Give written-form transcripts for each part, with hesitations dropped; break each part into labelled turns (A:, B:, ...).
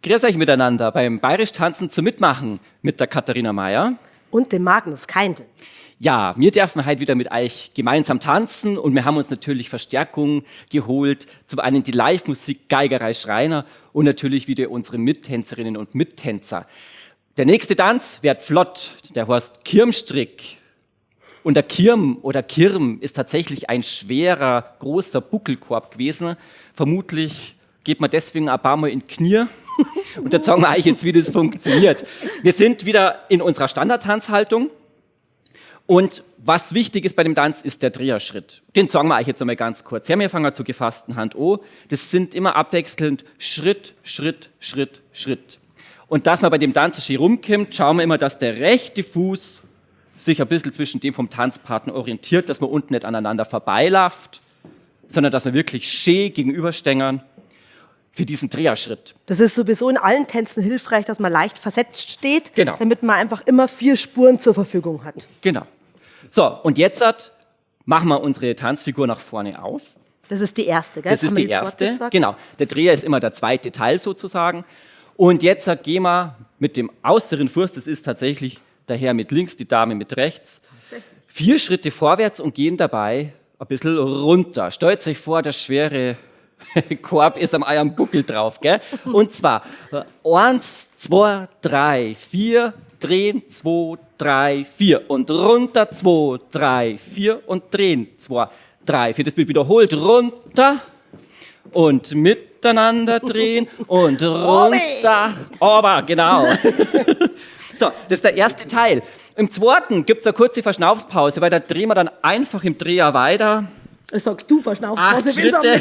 A: Grüß euch miteinander beim Bayerisch Tanzen zum Mitmachen mit der Katharina Meier.
B: Und dem Magnus Keindl.
A: Ja, wir dürfen heute wieder mit euch gemeinsam tanzen und wir haben uns natürlich Verstärkung geholt. Zum einen die Live-Musik Geigerei Schreiner und natürlich wieder unsere Mittänzerinnen und Mittänzer. Der nächste Tanz wird flott, der heißt Kirmstrick. Und der Kirm oder Kirm ist tatsächlich ein schwerer, großer Buckelkorb gewesen. Vermutlich geht man deswegen ein paar Mal in die Knie. Und da zeigen wir euch jetzt, wie das funktioniert. Wir sind wieder in unserer Standardtanzhaltung. Und was wichtig ist bei dem Tanz, ist der Dreherschritt. Den zeigen wir euch jetzt einmal ganz kurz. Wir fangen zur gefassten Hand an. Das sind immer abwechselnd Schritt, Schritt, Schritt, Schritt. Und dass man bei dem Tanz schön rumkommt, schauen wir immer, dass der rechte Fuß sich ein bisschen zwischen dem vom Tanzpartner orientiert, dass man unten nicht aneinander vorbeiläuft, sondern dass wir wirklich schön gegenüberstehen für diesen Dreherschritt.
B: Das ist sowieso in allen Tänzen hilfreich, dass man leicht versetzt steht,
A: Genau.
B: damit man einfach immer 4 Spuren zur Verfügung hat.
A: Genau. So, und jetzt machen wir unsere Tanzfigur nach vorne auf.
B: Das ist die erste, gell?
A: Das ist die erste, genau. Der Dreher ist immer der zweite Teil sozusagen. Und jetzt gehen wir mit dem äußeren Fuß, das ist tatsächlich der Herr mit links, die Dame mit rechts, 4 Schritte vorwärts und gehen dabei ein bisschen runter. Stellt euch vor, der schwere Korb ist am eurem Buckel drauf, gell? Und zwar 1, 2, 3, 4, drehen, 2, 3, 4 und runter, 2, 3, 4 und drehen, 2, 3, 4. Das wird wiederholt, runter und miteinander drehen und runter, ober, genau. So, das ist der erste Teil. Im zweiten gibt es eine kurze Verschnaufspause, weil da drehen wir dann einfach im Dreher weiter.
B: Das sagst du,
A: 8
B: Verschnaufpause,
A: Schritte.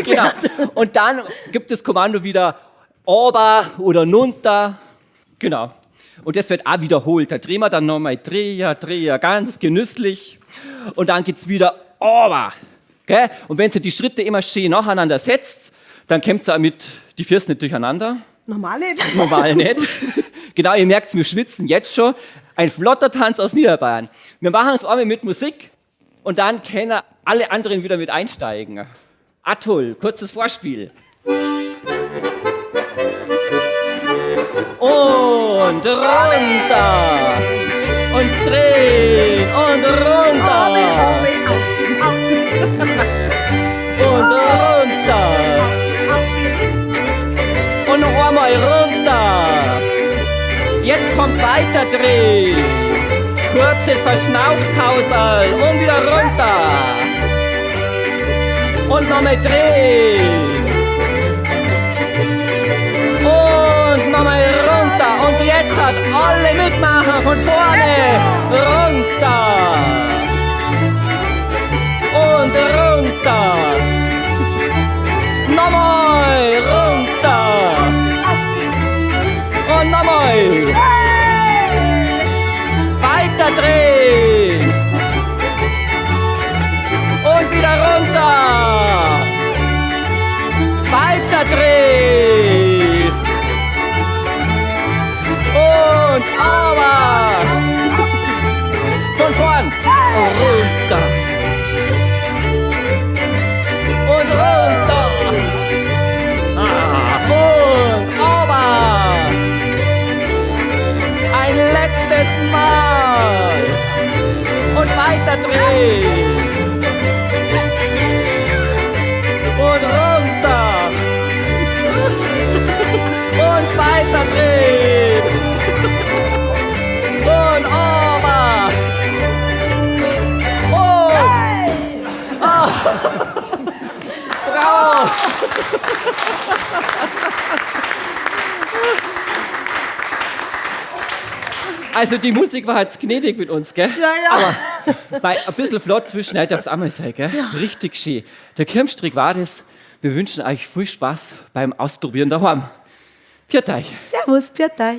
A: Genau. Und dann gibt das Kommando wieder ober oder nunter. Genau. Und das wird auch wiederholt. Da drehen wir dann nochmal Dreher, ganz genüsslich. Und dann geht es wieder ober. Gell? Und wenn ihr die Schritte immer schön nacheinander setzt, dann kommt ihr mit die Füße nicht durcheinander.
B: Normal nicht.
A: Normal nicht. Genau, ihr merkt es, wir schwitzen jetzt schon. Ein flotter Tanz aus Niederbayern. Wir machen es einmal mit Musik und dann können alle anderen wieder mit einsteigen. Atoll, kurzes Vorspiel. Und runter. Und drehen. Und runter. Und runter. Und noch einmal runter. Jetzt kommt weiter drehen. Kurzes Verschnaufspause und wieder runter. Und nochmal drehen. Und nochmal runter. Und jetzt hat alle mitmachen von vorne. Runter. Und runter. Nochmal runter. Und nochmal. Weiter drehen. Und wieder runter. Weiter drehen. Und aber. Von vorn. Runter. Und runter. Und aber. Ein letztes Mal. Und weiter drehen. Und runter. Und weiter drehen. Und over. Und. Bravo. Also die Musik war jetzt gnädig mit uns, gell?
B: Ja.
A: Aber bei ein bisschen flott zwischen, darf es einmal sein, gell? Ja. Richtig schön. Der Kirmstrick war das. Wir wünschen euch viel Spaß beim Ausprobieren daheim. Pfiat euch.
B: Servus, pfiat euch.